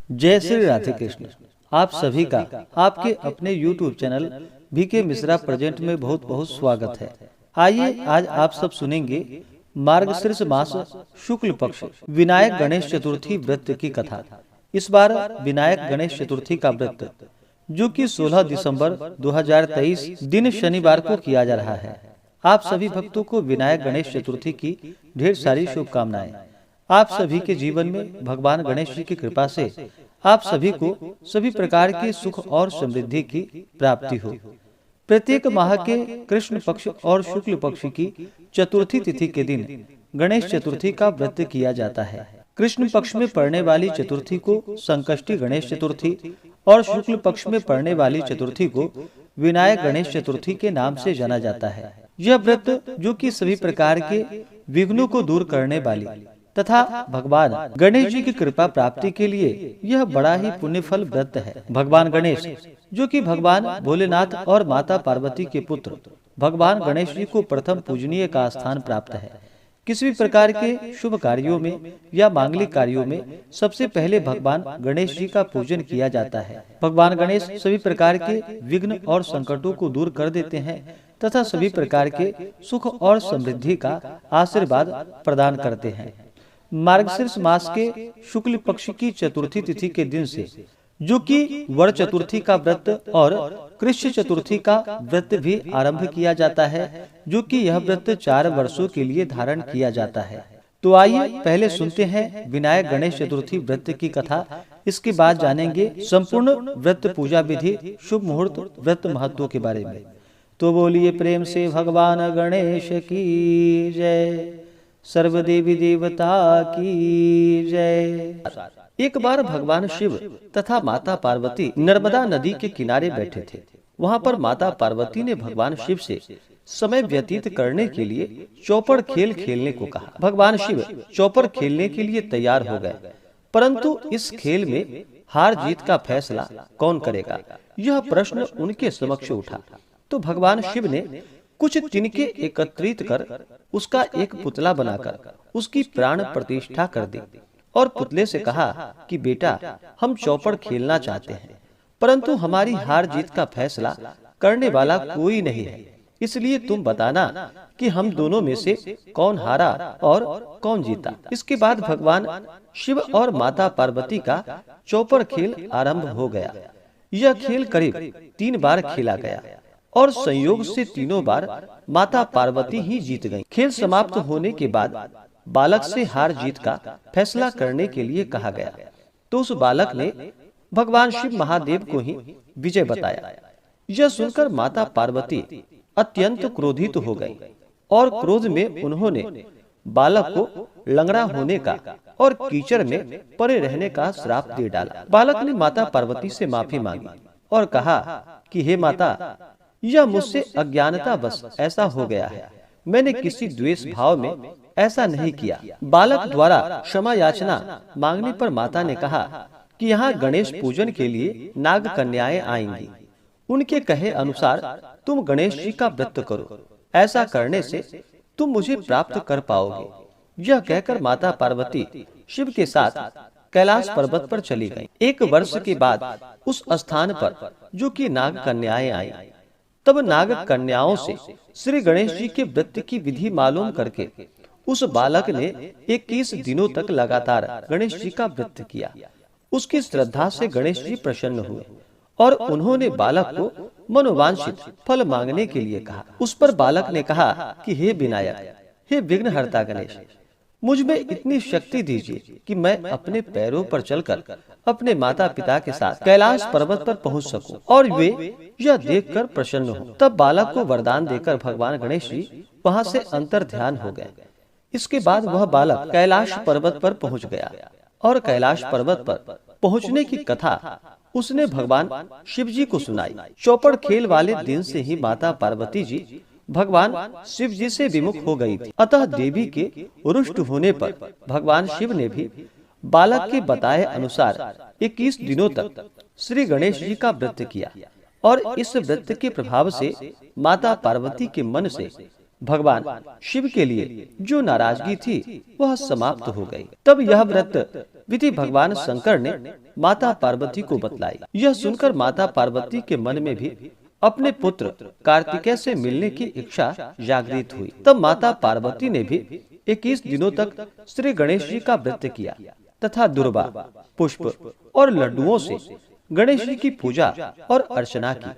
जय श्री राधे कृष्ण। आप सभी का आपके अपने YouTube channel BK Mishra present में बहुत बहुत स्वागत है। आइए आज आप सब सुनेंगे मार्गशीर्ष मास शुक्ल पक्ष विनायक गणेश चतुर्थी व्रत की कथा। इस बार विनायक गणेश चतुर्थी का व्रत जो कि 16 दिसंबर 2023 दिन शनिवार को किया जा रहा है। आप सभी भक्तों को विनायक गणेश चतुर्थी की ढेर सारी शुभकामनाएं। आप सभी के जीवन में भगवान गणेश जी की कृपा से आप सभी को सभी प्रकार के सुख और समृद्धि की प्राप्ति हो। प्रत्येक माह के कृष्ण पक्ष और शुक्ल पक्ष की चतुर्थी तिथि के दिन गणेश चतुर्थी का व्रत किया जाता है। कृष्ण पक्ष में पड़ने वाली चतुर्थी को संकष्टी गणेश चतुर्थी और शुक्ल पक्ष में पड़ने वाली चतुर्थी को विनायक गणेश चतुर्थी के नाम से जाना जाता है। यह व्रत जो कि सभी प्रकार के विघ्नों को दूर करने वाली तथा भगवान गणेश जी की कृपा प्राप्ति के लिए यह बड़ा ही पुण्यफल व्रत है। भगवान गणेश जो कि भगवान भोलेनाथ और माता पार्वती के पुत्र भगवान गणेश जी को प्रथम पूजनीय का स्थान प्राप्त है। किसी भी प्रकार के शुभ कार्यों में या मांगलिक कार्यों में सबसे पहले भगवान गणेश जी का पूजन किया जाता है। भगवान गणेश सभी प्रकार के विघ्न और संकटों को दूर कर देते हैं तथा सभी प्रकार के सुख और समृद्धि का आशीर्वाद प्रदान करते हैं। मार्गशीर्ष मास के शुक्ल पक्ष की चतुर्थी तिथि के दिन से जो कि वर चतुर्थी का व्रत और कृष्ण चतुर्थी का व्रत भी आरंभ किया जाता है, जो कि यह व्रत 4 वर्षों के लिए धारण किया जाता है। तो आइए पहले सुनते हैं विनायक गणेश चतुर्थी व्रत की कथा। इसके बाद जानेंगे संपूर्ण व्रत पूजा विधि, शुभ मुहूर्त, व्रत महत्व के बारे में। तो बोलिए प्रेम से भगवान गणेश की जय, सर्व देवी देवता की जय। एक बार भगवान शिव तथा माता पार्वती नर्मदा नदी के किनारे बैठे थे। वहां पर माता पार्वती ने भगवान शिव से समय व्यतीत करने के लिए चौपड़ खेल खेलने को कहा। भगवान शिव चौपड़ खेलने के लिए तैयार हो गए, परंतु इस खेल में हार जीत का फैसला कौन करेगा, यह प्रश्न उनके समक्ष उठा। तो भगवान शिव ने कुछ तिनके एकत्रित कर उसका एक पुतला बनाकर उसकी प्राण प्रतिष्ठा कर दी और पुतले से कहा कि बेटा, हम चौपड़ खेलना चाहते हैं, परंतु हमारी हार जीत का फैसला करने वाला कोई नहीं है, इसलिए तुम बताना कि हम दोनों में से कौन हारा और कौन जीता। इसके बाद भगवान शिव और माता पार्वती का चौपड़ खेल आरंभ हो गया। यह खेल करीब 3 बार खेला गया और संयोग से तीनों बार माता पार्वती ही जीत गईं। खेल समाप्त होने के बाद बालक से हार जीत का फैसला करने के लिए कहा गया, तो उस बालक ने भगवान शिव महादेव को ही विजय बताया। यह सुनकर माता पार्वती अत्यंत क्रोधित हो गई और क्रोध में उन्होंने बालक को लंगड़ा होने का और कीचड़ में पड़े रहने का श्राप दे डाला। बालक ने माता पार्वती से माफी मांगी और कहा कि हे माता, यह मुझसे अज्ञानता बस ऐसा हो गया है, मैंने किसी द्वेष भाव में ऐसा नहीं किया। बालक द्वारा क्षमा याचना मांगने पर माता ने कहा कि यहाँ गणेश पूजन के लिए नाग कन्याएं आएंगी, उनके कहे अनुसार तुम गणेश जी का व्रत करो, ऐसा करने से तुम मुझे प्राप्त कर पाओगे। यह कहकर माता पार्वती शिव के साथ कैलाश पर्वत पर चली गईं। 1 वर्ष के बाद उस स्थान पर जो कि नाग कन्याएं आई, तब नाग कन्याओं से श्री गणेश जी के व्रत की विधि मालूम करके उस बालक ने 21 दिनों तक लगातार गणेश जी का व्रत किया। उसकी श्रद्धा से गणेश जी प्रसन्न हुए और उन्होंने बालक को मनोवांछित फल मांगने के लिए कहा। उस पर बालक ने कहा कि हे विनायक, हे विघ्नहर्ता गणेश, मुझ में इतनी शक्ति दीजिए कि मैं अपने पैरों पर चलकर अपने माता पिता के साथ कैलाश पर्वत पर पहुंच सकूं और वे यह देखकर प्रसन्न हो। तब बालक को वरदान देकर भगवान गणेश जी वहां से अंतर ध्यान हो गए। इसके बाद वह बालक कैलाश पर्वत पर पहुंच गया और कैलाश पर्वत पर पहुंचने की कथा उसने भगवान शिव जी को सुनाई। चौपड़ खेल वाले दिन से ही माता पार्वती जी भगवान शिव जी से विमुख हो गई थी। अतः देवी के रुष्ट होने पर भगवान शिव ने भी बालक के बताए अनुसार 21 दिनों तक श्री गणेश जी का व्रत किया और इस व्रत के प्रभाव से माता पार्वती के मन से भगवान शिव के लिए जो नाराजगी थी वह समाप्त हो गई। तब यह व्रत विधि भगवान शंकर ने माता पार्वती को बतलाई। यह सुनकर माता पार्वती के मन में भी अपने पुत्र कार्तिकेय से मिलने की इच्छा जागृत हुई। तब माता पार्वती ने भी 21 दिनों तक श्री गणेश जी का व्रत किया तथा दुर्वा, पुष्प और लड्डुओं से गणेश जी की पूजा और अर्चना की।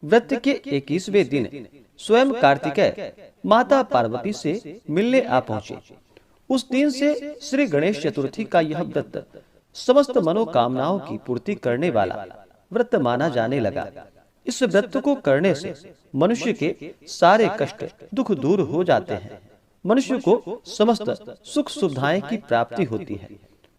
व्रत के 21वें दिन स्वयं कार्तिकेय माता पार्वती से मिलने आ पहुँचे। उस दिन से श्री गणेश चतुर्थी का यह व्रत समस्त मनोकामनाओं की पूर्ति करने वाला व्रत माना जाने लगा। इस व्रत को करने से मनुष्य के सारे कष्ट दुख दूर हो जाते हैं, मनुष्य को समस्त सुख सुविधाएं की प्राप्ति होती है।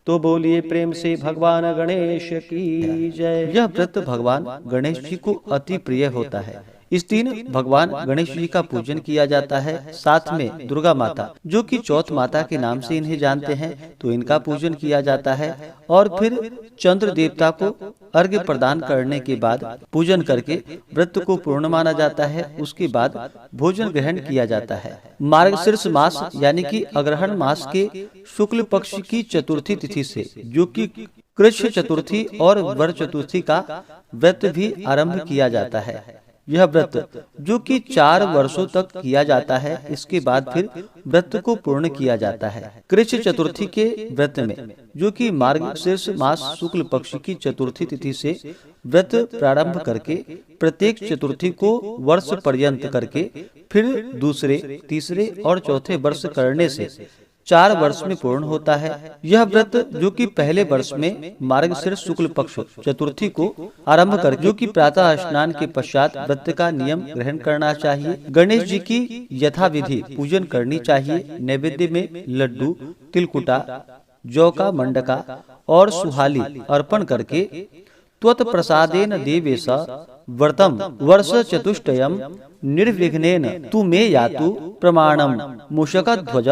तो बोलिए प्रेम से भगवान गणेश की जय। यह व्रत भगवान गणेश जी को अति प्रिय होता है। इस दिन भगवान गणेश जी का पूजन किया जाता है। साथ में दुर्गा माता, जो कि चौथ माता के नाम से इन्हें जानते हैं, तो इनका पूजन किया जाता है। और फिर चंद्र देवता को अर्घ्य प्रदान करने के बाद पूजन करके व्रत को पूर्ण माना जाता है। उसके बाद भोजन ग्रहण किया जाता है। मार्गशीर्ष मास यानी कि अग्रहण मास के शुक्ल पक्ष की चतुर्थी तिथि से, जो कि कृष्ण चतुर्थी और वर चतुर्थी का व्रत भी आरंभ किया जाता है। यह व्रत जो कि 4 वर्षों तक किया जाता है, इसके बाद फिर व्रत को पूर्ण किया जाता है। कृष्ण चतुर्थी के व्रत में, जो कि मार्गशीर्ष मास शुक्ल पक्ष की चतुर्थी तिथि से व्रत प्रारंभ करके प्रत्येक चतुर्थी को वर्ष पर्यंत करके फिर दूसरे, तीसरे और चौथे वर्ष करने से 4 वर्ष में पूर्ण होता है। यह व्रत जो कि पहले वर्ष में मार्गशीर्ष शुक्ल पक्ष चतुर्थी को आरंभ कर, जो कि प्रातः स्नान के पश्चात व्रत का नियम ग्रहण करना चाहिए। गणेश जी की यथाविधि पूजन करनी चाहिए। नैवेद्य में लड्डू, तिलकुटा, जौ का मंडका और सुहाली अर्पण करके त्वत् प्रसादेन देवेश व्रतम वर्ष चतुष्टयम निर्विघ्नेन तु मे यातु प्रमाणम मूषकध्वज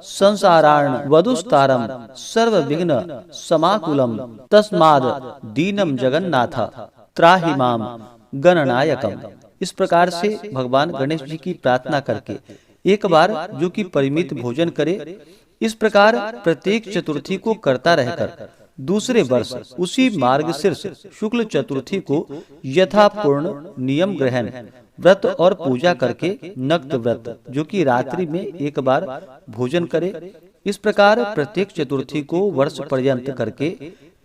संसारार्ण वधुस्तारम सर्वविघ्न समाकुलम तस्माद् दीनम जगन्नाथ त्राहि माम गणनायकम। इस प्रकार से भगवान गणेश जी की प्रार्थना करके एक बार जो कि परिमित भोजन करे। इस प्रकार प्रत्येक चतुर्थी को करता रहकर दूसरे वर्ष उसी मार्गशीर्ष शुक्ल चतुर्थी को यथापूर्ण नियम ग्रहण व्रत और पूजा करके नक्त व्रत, जो कि रात्रि में एक बार भोजन करे। इस प्रकार प्रत्येक चतुर्थी को वर्ष पर्यंत करके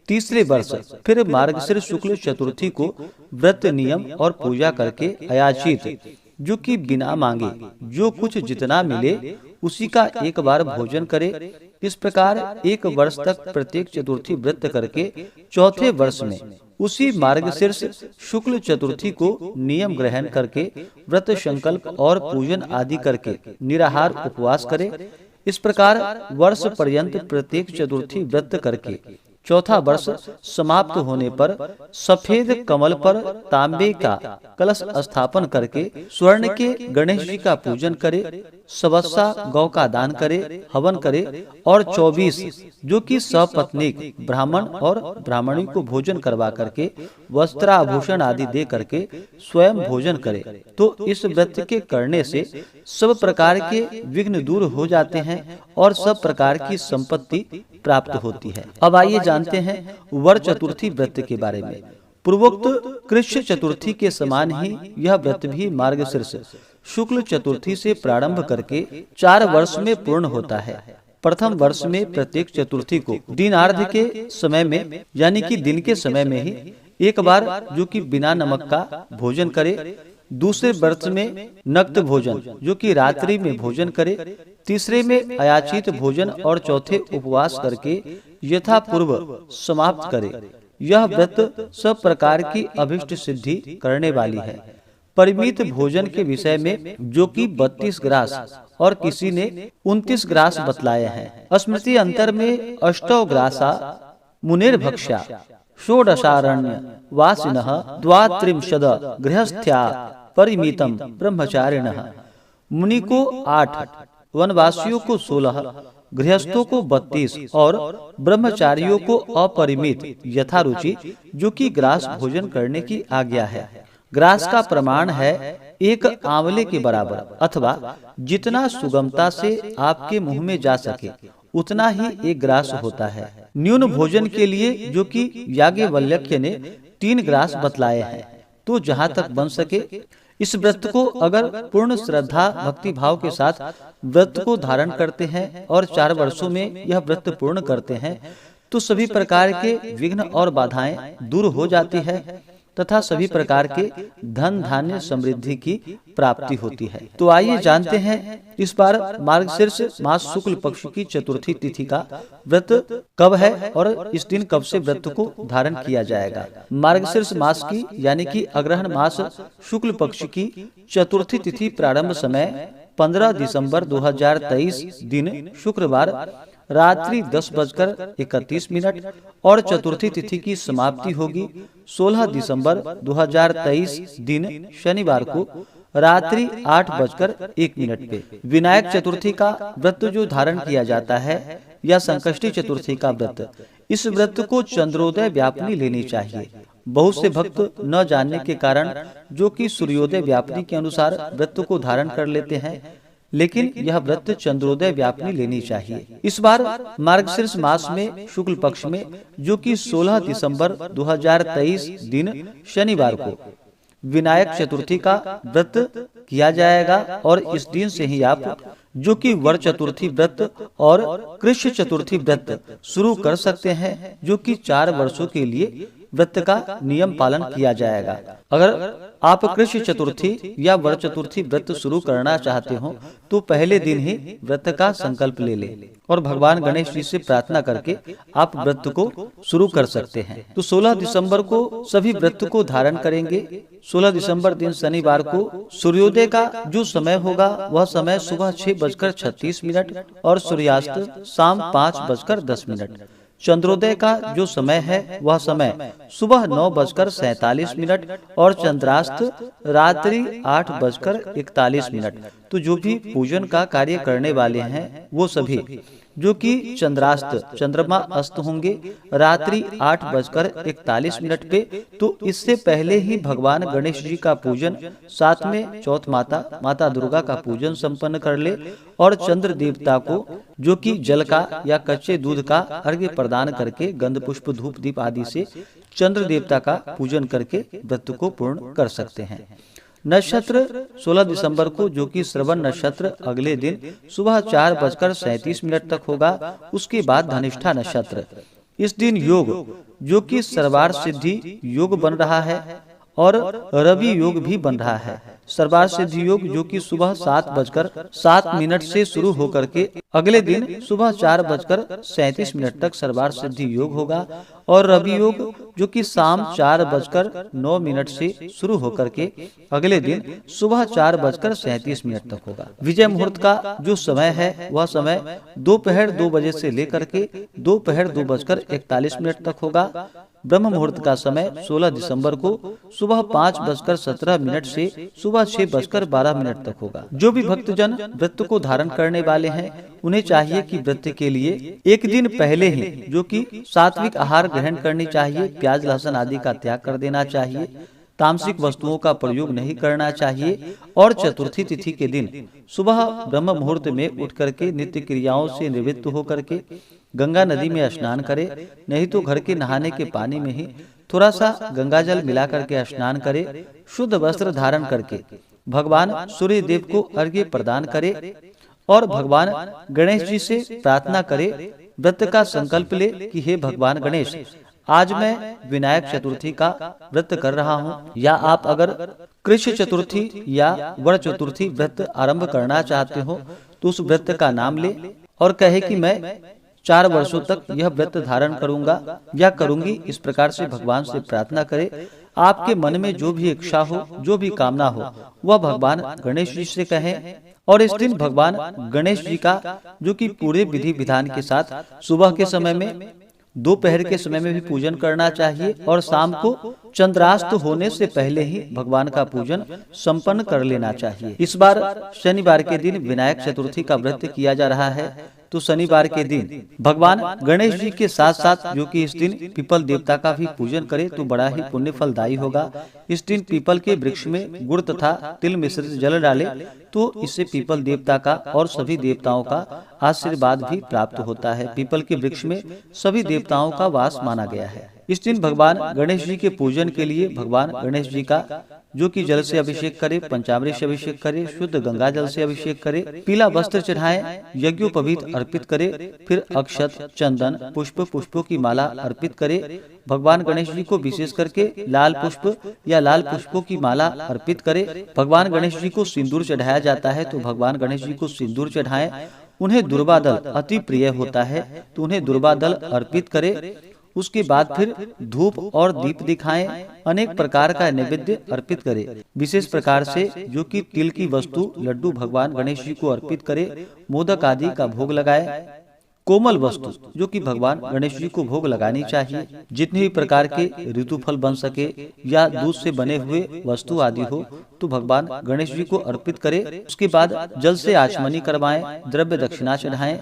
तीसरे वर्ष फिर मार्गशीर्ष शुक्ल चतुर्थी को व्रत नियम और पूजा करके अयाचित, जो कि बिना मांगे जो कुछ जितना मिले उसी का एक बार भोजन करे। इस प्रकार 1 वर्ष तक प्रत्येक चतुर्थी व्रत करके चौथे वर्ष में उसी मार्गशीर्ष शुक्ल चतुर्थी को नियम ग्रहण करके व्रत संकल्प और पूजन आदि करके निराहार उपवास करे। इस प्रकार वर्ष पर्यंत प्रत्येक चतुर्थी व्रत करके चौथा वर्ष समाप्त होने पर सफेद कमल पर तांबे का कलश स्थापन करके स्वर्ण के गणेश जी का पूजन करे, सवस्सा गौ का दान करे, हवन करे और 24 जो कि सपत्नीक ब्राह्मण और ब्राह्मणी को भोजन करवा करके वस्त्राभूषण आदि दे करके स्वयं भोजन करे। तो इस व्रत के करने से सब प्रकार के विघ्न दूर हो जाते हैं और सब प्रकार की संपत्ति प्राप्त होती है। अब आइए जानते हैं वर चतुर्थी व्रत के बारे में। पूर्वोक्त कृष्ण चतुर्थी के समान ही यह व्रत भी मार्गशीर्ष शुक्ल चतुर्थी से प्रारंभ करके 4 वर्ष में पूर्ण होता है। प्रथम वर्ष में प्रत्येक चतुर्थी को दिनार्ध के समय में यानी कि दिन के समय में ही एक बार जो कि बिना नमक का भोजन करे। दूसरे वर्ष में नक्त भोजन जो कि रात्रि में भोजन करे। तीसरे में अयाचित भोजन और चौथे उपवास करके यथापूर्व समाप्त करे। यह व्रत सब प्रकार की अभिष्ट सिद्धि करने वाली है। परिमित भोजन के विषय में जो कि 32 ग्रास और किसी ने 29 ग्रास बतलाए हैं। स्मृति अंतर में 8 ग्रासा मुनिर्भक्ष्या षोडशारण्य वासिनः द्वात्रिंशद गृहस्थ्या परिमितम ब्रह्मचारिणः। मुनि को 8, वनवासियों को 16, गृहस्थों को 32 और ब्रह्मचारियों को अपरिमित यथारुचि जो कि ग्रास भोजन करने की आज्ञा है। ग्रास का प्रमाण है एक आंवले के बराबर, अथवा जितना सुगमता से आपके मुंह में जा सके उतना ही एक ग्रास होता है। न्यून भोजन के लिए जो कि याज्ञवल्क्य ने 3 ग्रास बतलाए हैं, तो जहाँ तक बन सके इस व्रत को अगर पूर्ण श्रद्धा भक्ति भाव के साथ व्रत को धारण करते हैं और 4 वर्षों में यह व्रत पूर्ण करते हैं तो सभी प्रकार के विघ्न और बाधाएं दूर हो जाती है तथा सभी प्रकार के धन धान्य समृद्धि की प्राप्ति होती है। तो आइए जानते हैं इस बार मार्गशीर्ष मास शुक्ल पक्ष की चतुर्थी तिथि का व्रत कब है और इस दिन कब से व्रत को धारण किया जाएगा। मार्गशीर्ष मास की यानी कि अग्रहण मास शुक्ल पक्ष की चतुर्थी तिथि प्रारंभ समय 15 दिसंबर 2023 दिन शुक्रवार रात्रि 10:31 और चतुर्थी तिथि की समाप्ति होगी 16 दिसंबर 2023 दिन शनिवार को रात्रि 8:01 पे। विनायक चतुर्थी का व्रत जो धारण किया जाता है या संकष्टी चतुर्थी का व्रत, इस व्रत को चंद्रोदय व्यापनी लेनी चाहिए। बहुत से भक्त न जानने के कारण जो कि सूर्योदय व्यापनी के अनुसार व्रत को धारण कर लेते हैं, लेकिन यह व्रत चंद्रोदय व्यापनी लेनी चाहिए। इस बार मार्गशीर्ष मास में शुक्ल पक्ष में जो कि 16 दिसंबर 2023 दिन शनिवार को विनायक चतुर्थी का व्रत किया जाएगा और इस दिन से ही आप जो कि वर चतुर्थी व्रत और कृष्ण चतुर्थी व्रत शुरू कर सकते हैं, जो कि 4 वर्षों के लिए व्रत का नियम पालन किया जाएगा। अगर आप कृष्ण चतुर्थी या वर चतुर्थी व्रत शुरू करना चाहते हो तो पहले दिन ही व्रत का संकल्प ले लें और भगवान गणेश जी से प्रार्थना करके आप व्रत को शुरू कर सकते हैं। तो 16 दिसंबर को सभी व्रत को धारण करेंगे। 16 दिसंबर दिन शनिवार को सूर्योदय का जो समय होगा वह समय सुबह 6:36 और सूर्यास्त शाम 5:10। चंद्रोदय का जो समय है वह समय सुबह 9:47 और चंद्रास्त रात्रि 8:41। तो जो भी पूजन का कार्य करने वाले हैं वो सभी जो कि चंद्रास्त चंद्रमा अस्त होंगे रात्रि 8:41 पे, तो इससे पहले ही भगवान गणेश जी का पूजन, साथ में चौथ माता दुर्गा का पूजन संपन्न कर ले और चंद्र देवता को जो कि जल का या कच्चे दूध का अर्घ्य प्रदान करके गंध पुष्प धूप दीप आदि से चंद्र देवता का पूजन करके व्रत को पूर्ण कर सकते हैं। नक्षत्र 16 दिसंबर को जो कि श्रवण नक्षत्र अगले दिन सुबह 4:37 तक होगा। उसके बाद धनिष्ठा नक्षत्र, इस दिन योग जो कि सर्वार्थ सिद्धि योग बन रहा है और रवि योग भी बन रहा है। सर्वार्थ सिद्धि योग जो कि सुबह 7:07 से शुरू होकर के अगले दिन सुबह 4:37 तक सर्वार्थ सिद्धि योग होगा और रवि योग जो कि शाम 4:09 से शुरू होकर के अगले दिन सुबह 4:37 तक होगा। विजय मुहूर्त का जो समय है वह समय दोपहर 2 बजे से लेकर के दोपहर 2:41 तक होगा। ब्रह्म मुहूर्त का समय 16 दिसंबर को सुबह 5:17 से सुबह 6:12 तक होगा। जो भी भक्तजन व्रत को धारण करने वाले हैं उन्हें चाहिए कि व्रत के लिए एक दिन पहले ही जो कि सात्विक आहार ग्रहण करनी चाहिए, प्याज लहसुन आदि का त्याग कर देना चाहिए, तामसिक वस्तुओं का प्रयोग नहीं करना चाहिए और चतुर्थी तिथि के दिन सुबह ब्रह्म मुहूर्त में उठ करके नित्य क्रियाओं से निवृत्त होकर के गंगा नदी में स्नान करे, नहीं तो घर के नहाने के पानी में ही थोड़ा सा गंगा जल मिला करके स्नान करे। शुद्ध वस्त्र धारण करके भगवान सूर्य देव को अर्घ्य प्रदान करे और भगवान गणेश जी से प्रार्थना करे, व्रत का संकल्प ले कि हे भगवान गणेश, आज मैं विनायक चतुर्थी का व्रत कर रहा हूँ। या आप अगर कृष्ण चतुर्थी या वर चतुर्थी व्रत आरंभ करना चाहते हो तो उस व्रत का नाम ले और कहे कि मैं 4 वर्षों तक यह व्रत धारण करूंगा या करूंगी। इस प्रकार से भगवान से प्रार्थना करे। आपके मन में जो भी इच्छा हो, जो भी कामना हो, वह भगवान गणेश जी से कहें और इस दिन भगवान गणेश जी का जो कि पूरे विधि विधान के साथ सुबह के समय में, दोपहर के समय में भी पूजन करना चाहिए और शाम को चंद्रास्त होने से पहले ही भगवान का पूजन संपन्न कर लेना चाहिए। इस बार शनिवार के दिन विनायक चतुर्थी का व्रत किया जा रहा है, तो शनिवार के दिन भगवान गणेश जी के साथ साथ जो कि इस दिन पीपल देवता का भी पूजन करे तो बड़ा ही पुण्य फलदायी होगा। इस दिन पीपल के वृक्ष में गुड़ तथा तिल मिश्रित जल डाले तो इससे पीपल देवता का और सभी देवताओं का आशीर्वाद भी प्राप्त होता है। पीपल के वृक्ष में सभी देवताओं का वास माना गया है। इस दिन भगवान गणेश जी के पूजन के लिए भगवान गणेश जी का जो कि जल से अभिषेक करे, पंचामृत से अभिषेक करे, शुद्ध गंगा जल से अभिषेक करे, पीला वस्त्र चढ़ाए, यज्ञोपवीत अर्पित करे, फिर अक्षत, चंदन, पुष्पों की माला अर्पित करे। भगवान गणेश जी को विशेष करके लाल पुष्प या लाल पुष्पों की माला अर्पित करे। भगवान गणेश जी को सिंदूर चढ़ाया जाता है तो भगवान गणेश जी को सिंदूर चढ़ाएं। उन्हें दुर्वा दल अति प्रिय होता है तो उन्हें दुर्वा दल अर्पित करे। उसके बाद फिर धूप और दीप दिखाएं, अनेक प्रकार का नैवेद्य अर्पित करें। विशेष प्रकार से जो कि तिल की वस्तु लड्डू भगवान गणेश जी को अर्पित करे, मोदक आदि का भोग लगाए। कोमल वस्तु जो कि भगवान गणेश जी को भोग लगानी चाहिए। जितने भी प्रकार के ऋतु फल बन सके या दूध से बने हुए वस्तु आदि हो तो भगवान गणेश जी को अर्पित करे। उसके बाद जल से आचमनी करवाएं, द्रव्य दक्षिणा चढ़ाएं।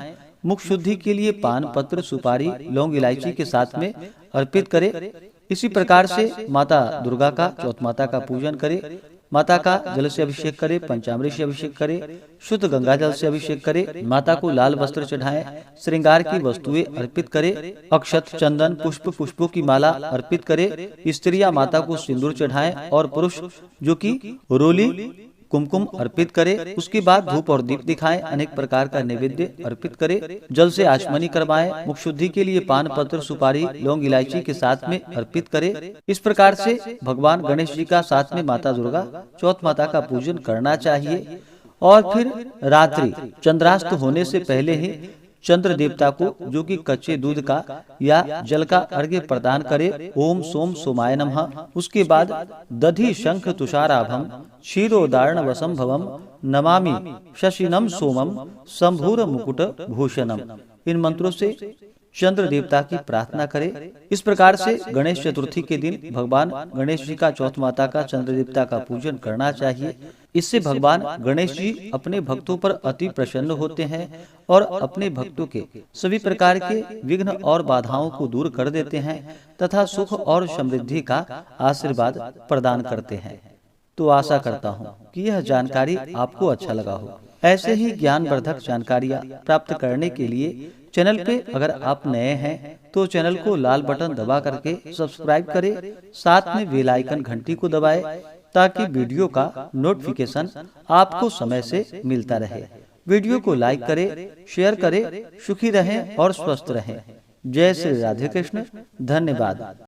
मुख शुद्धि के लिए पान, पत्र, सुपारी, लौंग, इलायची के साथ में अर्पित करे। इसी प्रकार से माता दुर्गा का, चौथ माता का पूजन करे। माता का जल से अभिषेक करे, पंचामृत से अभिषेक करे, शुद्ध गंगा जल से अभिषेक करे। माता को लाल वस्त्र चढ़ाएं, श्रृंगार की वस्तुएं अर्पित करे, अक्षत, चंदन, पुष्पों की माला अर्पित करे। स्त्रियां माता को सिंदूर चढ़ाएं और पुरुष जो कि रोली, कुमकुम अर्पित करे। उसके बाद धूप और दीप दिखाएं, अनेक प्रकार का नैवेद्य अर्पित करे। जल से आचमनी करवाएं। मुख शुद्धि के लिए पान, पत्र, सुपारी, लौंग, इलायची के साथ में अर्पित करे। इस प्रकार से भगवान गणेश जी का साथ में माता दुर्गा, चौथ माता का पूजन करना चाहिए। और फिर रात्रि चंद्रास्त होने से पहले ही चंद्र देवता को जो कि कच्चे दूध का या जल का अर्घ्य प्रदान करे। ओम सोम सोमाय नमः। उसके बाद दधि शंख तुषाराभम क्षीरोदारण वसंभवम नमामि शशिनम सोमम शंभुर मुकुट भूषणम। इन मंत्रों से चंद्र देवता की प्रार्थना करे। इस प्रकार से गणेश चतुर्थी के दिन भगवान गणेश जी का, चौथ माता का, चंद्र देवता का पूजन करना चाहिए। इससे भगवान गणेश जी अपने भक्तों पर अति प्रसन्न होते हैं और अपने भक्तों के सभी प्रकार के विघ्न और बाधाओं को दूर कर देते हैं तथा सुख और समृद्धि का आशीर्वाद प्रदान करते हैं। तो आशा करता हूँ कि यह जानकारी आपको अच्छा लगा हो। ऐसे ही ज्ञानवर्धक जानकारियाँ प्राप्त करने के लिए चैनल पे अगर आप नए हैं तो चैनल को लाल बटन दबा करके सब्सक्राइब करें, साथ में बेल आइकन घंटी को दबाएं ताकि वीडियो का नोटिफिकेशन आपको समय से मिलता रहे। वीडियो को लाइक करें, शेयर करें। सुखी रहें और स्वस्थ रहें। जय श्री राधे कृष्ण। धन्यवाद।